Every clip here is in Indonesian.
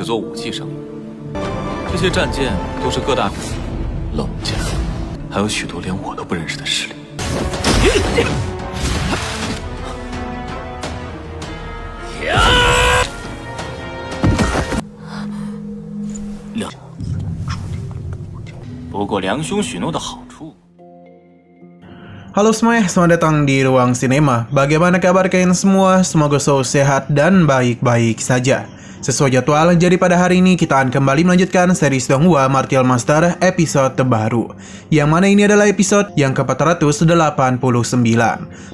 制作武器生意。这些战舰都是各大冷家，还有许多连我都不认识的势力。不过梁兄许诺的好处。 Halo semuanya, selamat datang di Ruang Sinema. Bagaimana kabar kalian semua? Semoga selalu sehat dan baik-baik saja. Sesuai jadwal, jadi pada hari ini kita akan kembali melanjutkan series Donghua Martial Master episode terbaru. Yang mana ini adalah episode yang ke-489.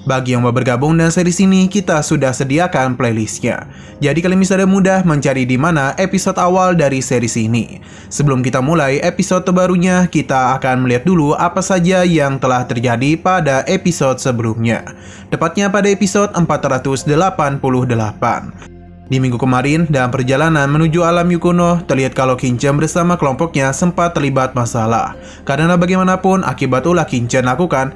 Bagi yang mau bergabung dengan series ini, kita sudah sediakan playlistnya. Jadi kalian bisa mudah mencari di mana episode awal dari series ini. Sebelum kita mulai episode terbarunya, kita akan melihat dulu apa saja yang telah terjadi pada episode sebelumnya. Tepatnya pada episode 488. Di minggu kemarin, dalam perjalanan menuju alam Yukuno, terlihat kalau Kinchan bersama kelompoknya sempat terlibat masalah. Karena bagaimanapun akibat ulah Kinchan lakukan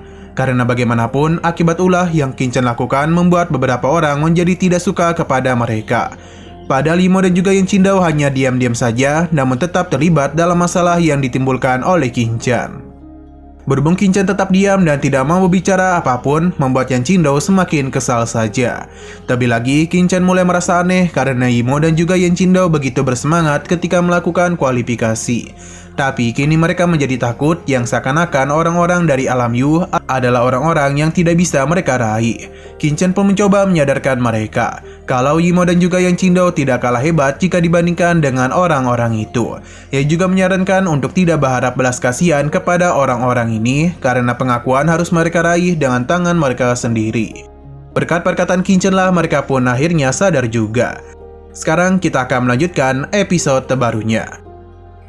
yang Kinchan lakukan membuat beberapa orang menjadi tidak suka kepada mereka. Padahal Imo dan juga Yan Qingdao hanya diam-diam saja, namun tetap terlibat dalam masalah yang ditimbulkan oleh Kinchan. Berhubung Kinchan tetap diam dan tidak mau berbicara apapun, membuat Yan Qingdao semakin kesal saja. Terlebih lagi, Kinchan mulai merasa aneh karena Imo dan juga Yan Qingdao begitu bersemangat ketika melakukan kualifikasi. Tapi kini mereka menjadi takut yang seakan-akan orang-orang dari alam Yu adalah orang-orang yang tidak bisa mereka raih. Kinchan pun mencoba menyadarkan mereka kalau Imo dan juga Yan Qingdao tidak kalah hebat jika dibandingkan dengan orang-orang itu. Ia juga menyarankan untuk tidak berharap belas kasihan kepada orang-orang ini karena pengakuan harus mereka raih dengan tangan mereka sendiri. Berkat perkataan Kinchan lah mereka pun akhirnya sadar juga. Sekarang kita akan melanjutkan episode terbarunya.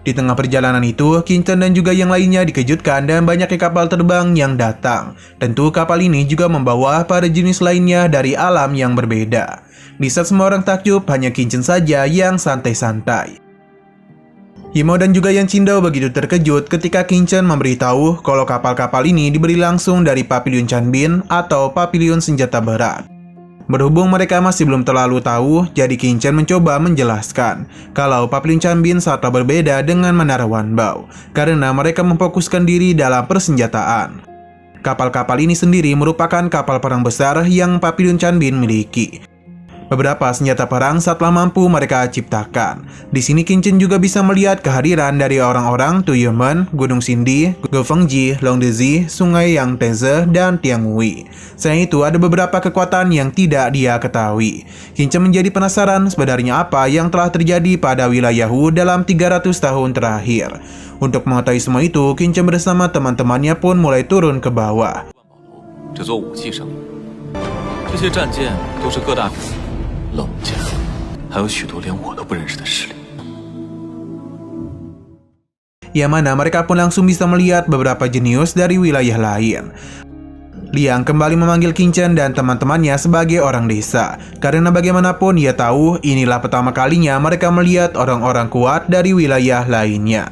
Di tengah perjalanan itu, Kinchan dan juga yang lainnya dikejutkan dan banyaknya kapal terbang yang datang. Tentu kapal ini juga membawa para jenis lainnya dari alam yang berbeda. Di saat semua orang takjub, hanya Kinchan saja yang santai-santai. Imo dan juga Yan Qingdao begitu terkejut ketika Kinchan memberitahu kalau kapal-kapal ini diberi langsung dari Papiliun Chanbin atau Papiliun Senjata Berat. Berhubung mereka masih belum terlalu tahu, jadi Kinchan mencoba menjelaskan kalau Papiliun Chanbin sangatlah berbeda dengan Menara Wanbao karena mereka memfokuskan diri dalam persenjataan. Kapal-kapal ini sendiri merupakan kapal perang besar yang Papiliun Chanbin miliki. Beberapa senjata perang saatlah mampu mereka ciptakan. Di sini Kinchan juga bisa melihat kehadiran dari orang-orang Tuyumen, Gunung Sindi, Gofengji, Longdezi, Sungai Yangtze, dan Tianghui. Selain itu, ada beberapa kekuatan yang tidak dia ketahui. Kinchan menjadi penasaran sebenarnya apa yang telah terjadi pada wilayah Wu dalam 300 tahun terakhir. Untuk mengetahui semua itu, Kinchan bersama teman-temannya pun mulai turun ke bawah. 制作武器生意，这些战舰都是各大冷家，还有许多连我都不认识的势力。 Yang mana mereka pun langsung bisa melihat beberapa jenius dari wilayah lain. Liang kembali memanggil Kinchan dan teman-temannya sebagai orang desa. Karena bagaimanapun ia tahu inilah pertama kalinya mereka melihat orang-orang kuat dari wilayah lainnya.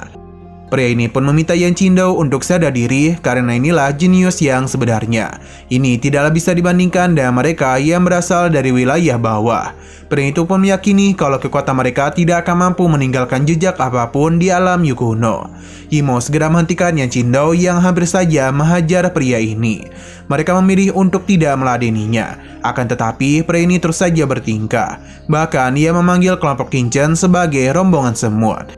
Pria ini pun meminta Yan Qingdao untuk sadar diri karena inilah jenius yang sebenarnya. Ini tidaklah bisa dibandingkan dengan mereka yang berasal dari wilayah bawah. Pria itu pun meyakini kalau kekuatan mereka tidak akan mampu meninggalkan jejak apapun di alam Yukuno. Imo segera menghentikan Yan Qingdao yang hampir saja menghajar pria ini. Mereka memilih untuk tidak meladeninya. Akan tetapi pria ini terus saja bertingkah. Bahkan ia memanggil kelompok Kinchan sebagai rombongan semut.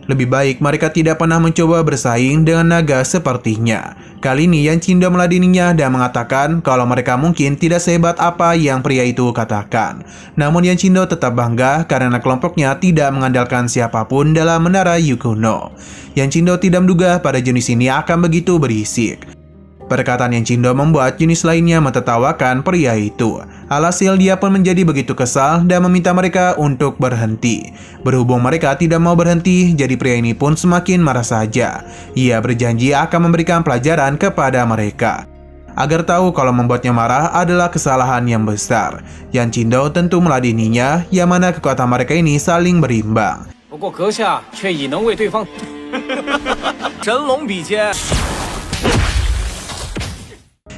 Lebih baik mereka tidak pernah mencoba bersaing dengan naga sepertinya. Kali ini Yan Qingdao meladeninya dan mengatakan kalau mereka mungkin tidak sehebat apa yang pria itu katakan. Namun Yan Qingdao tetap bangga karena kelompoknya tidak mengandalkan siapapun dalam menara Yukuno. Yan Qingdao tidak menduga pada jenis ini akan begitu berisik. Perkataan Yan Qingdao membuat jenis lainnya mentertawakan pria itu. Alhasil dia pun menjadi begitu kesal dan meminta mereka untuk berhenti. Berhubung mereka tidak mau berhenti, jadi pria ini pun semakin marah saja. Ia berjanji akan memberikan pelajaran kepada mereka. Agar tahu kalau membuatnya marah adalah kesalahan yang besar. Yan Qingdao tentu meladeninya, yang mana kekuatan mereka ini saling berimbang. 不过阁下却已能为对方神龙比肩。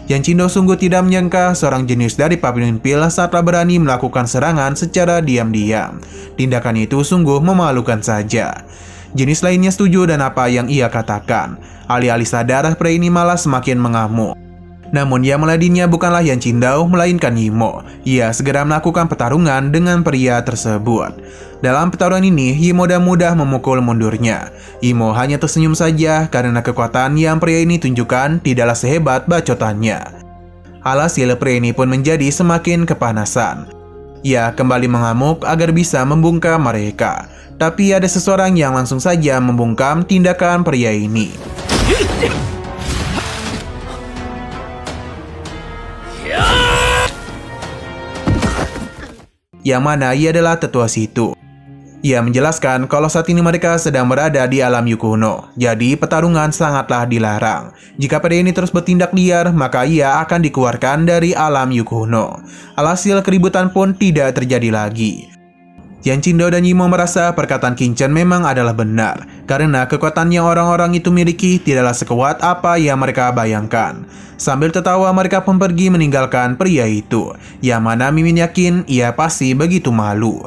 Yan Qingdao sungguh tidak menyangka seorang jenius dari Papillon Pill saatlah berani melakukan serangan secara diam-diam. Tindakan itu sungguh memalukan saja. Jenius lainnya setuju dan apa yang ia katakan. Alih-alih sadar, pria ini malah semakin mengamuk. Namun yang meladeninya bukanlah Yan Qingdao, melainkan Yimo. Ia segera melakukan pertarungan dengan pria tersebut. Dalam pertarungan ini, Yimo mudah memukul mundurnya. Yimo hanya tersenyum saja karena kekuatan yang pria ini tunjukkan tidaklah sehebat bacotannya. Alhasil pria ini pun menjadi semakin kepanasan. Ia kembali mengamuk agar bisa membungkam mereka. Tapi ada seseorang yang langsung saja membungkam tindakan pria ini. Yang mana ia adalah tetua situ. Ia menjelaskan kalau saat ini mereka sedang berada di alam Yukuno, jadi pertarungan sangatlah dilarang. Jika pria ini terus bertindak liar, maka ia akan dikeluarkan dari alam Yukuno. Alhasil keributan pun tidak terjadi lagi. Yan Qingdao dan Yimo merasa perkataan Qin Chen memang adalah benar, karena kekuatan yang orang-orang itu miliki tidaklah sekuat apa yang mereka bayangkan. Sambil tertawa mereka pun pergi meninggalkan pria itu, yang mana Mimin yakin ia pasti begitu malu.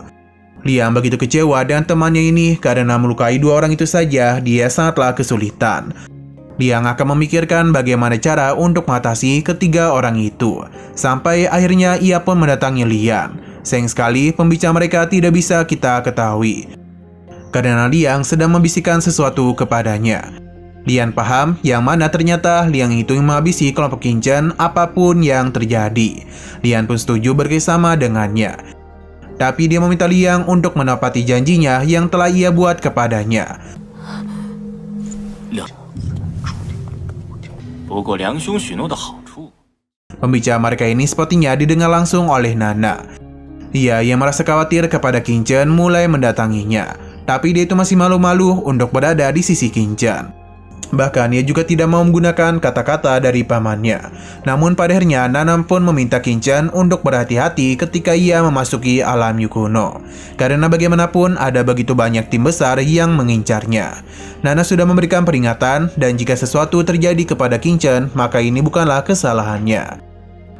Liang begitu kecewa dengan temannya ini karena melukai dua orang itu saja dia sangatlah kesulitan. Liang akan memikirkan bagaimana cara untuk mengatasi ketiga orang itu. Sampai akhirnya ia pun mendatangi Liang. Sayang sekali pembicara mereka tidak bisa kita ketahui, karena Liang sedang membisikkan sesuatu kepadanya. Liang paham yang mana ternyata Liang itu menghabisi kelompok Qin Chen apapun yang terjadi. Liang pun setuju bekerjasama dengannya. Tapi dia meminta Liang untuk menepati janjinya yang telah ia buat kepadanya. Pembicara mereka ini sepertinya didengar langsung oleh Nana. Ia yang merasa khawatir kepada Qin Chen mulai mendatanginya. Tapi dia itu masih malu-malu untuk berada di sisi Qin Chen. Bahkan ia juga tidak mau menggunakan kata-kata dari pamannya. Namun pada akhirnya Nana pun meminta Qin Chen untuk berhati-hati ketika ia memasuki alam Yukuno. Karena bagaimanapun ada begitu banyak tim besar yang mengincarnya. Nana sudah memberikan peringatan dan jika sesuatu terjadi kepada Qin Chen, maka ini bukanlah kesalahannya.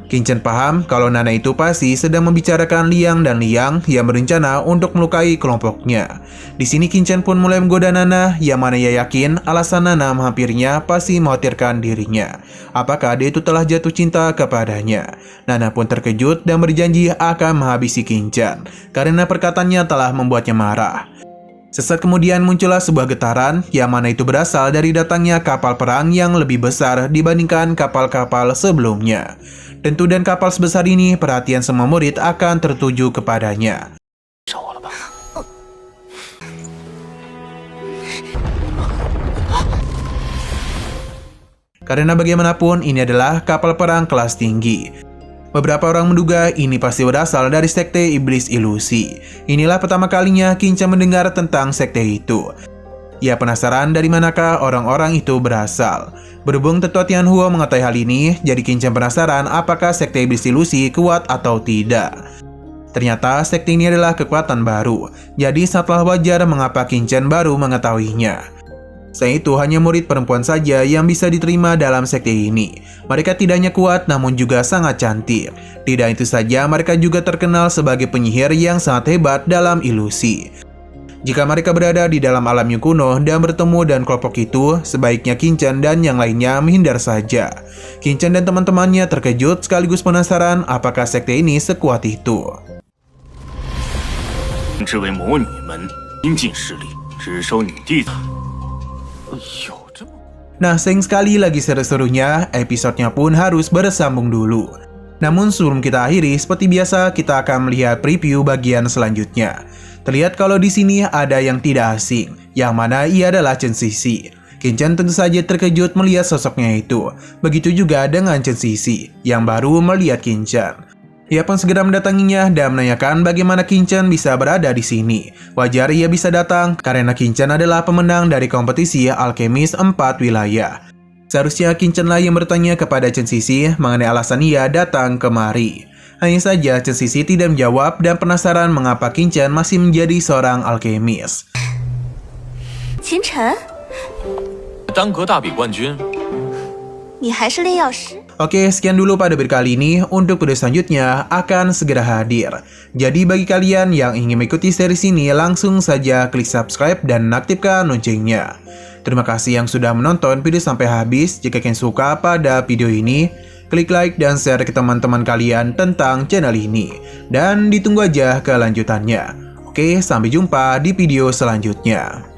Qin Chen paham kalau Nana itu pasti sedang membicarakan Liang dan Liang yang berencana untuk melukai kelompoknya. Di sini Qin Chen pun mulai menggoda Nana yang mana ia yakin alasan Nana menghampirinya pasti mengkhawatirkan dirinya. Apakah dia itu telah jatuh cinta kepadanya? Nana pun terkejut dan berjanji akan menghabisi Qin Chen karena perkataannya telah membuatnya marah. Sesaat kemudian muncullah sebuah getaran yang mana itu berasal dari datangnya kapal perang yang lebih besar dibandingkan kapal-kapal sebelumnya. Tentu dan kapal sebesar ini perhatian semua murid akan tertuju kepadanya. Karena bagaimanapun ini adalah kapal perang kelas tinggi. Beberapa orang menduga ini pasti berasal dari sekte iblis ilusi. Inilah pertama kalinya Qin Chen mendengar tentang sekte itu. Ia penasaran dari manakah orang-orang itu berasal. Berhubung Tetua Tianhua mengetahui hal ini, jadi Qin Chen penasaran apakah sekte iblis ilusi kuat atau tidak. Ternyata sekte ini adalah kekuatan baru, jadi sangatlah wajar mengapa Qin Chen baru mengetahuinya. Selain itu, hanya murid perempuan saja yang bisa diterima dalam sekte ini. Mereka tidak hanya kuat, namun juga sangat cantik. Tidak itu saja, mereka juga terkenal sebagai penyihir yang sangat hebat dalam ilusi. Jika mereka berada di dalam alam Yukuno dan bertemu dengan kelompok itu, sebaiknya Qin Chen dan yang lainnya menghindar saja. Qin Chen dan teman-temannya terkejut sekaligus penasaran apakah sekte ini sekuat itu. Nah, sayang sekali lagi seru-serunya, episodenya pun harus bersambung dulu. Namun sebelum kita akhiri, seperti biasa kita akan melihat preview bagian selanjutnya. Terlihat kalau di sini ada yang tidak asing, yang mana ia adalah Chen Sisi. Qin Chen tentu saja terkejut melihat sosoknya itu. Begitu juga dengan Chen Sisi, yang baru melihat Qin Chen. Ia pun segera mendatanginya dan menanyakan bagaimana Qin Chen bisa berada di sini. Wajar ia bisa datang karena Qin Chen adalah pemenang dari kompetisi alkemis 4 wilayah. Seharusnya Qin Chen lah yang bertanya kepada Chen Sisi mengenai alasan ia datang kemari. Hanya saja Chen Sisi tidak menjawab dan penasaran mengapa Qin Chen masih menjadi seorang alkemis. Qin Chen, 当格大比冠军，你还是炼药师？ Oke, sekian dulu pada video kali ini. Untuk video selanjutnya akan segera hadir. Jadi bagi kalian yang ingin mengikuti series ini, langsung saja klik subscribe dan aktifkan loncengnya. Terima kasih yang sudah menonton video sampai habis. Jika kalian suka pada video ini, klik like dan share ke teman-teman kalian tentang channel ini. Dan ditunggu aja kelanjutannya. Oke, sampai jumpa di video selanjutnya.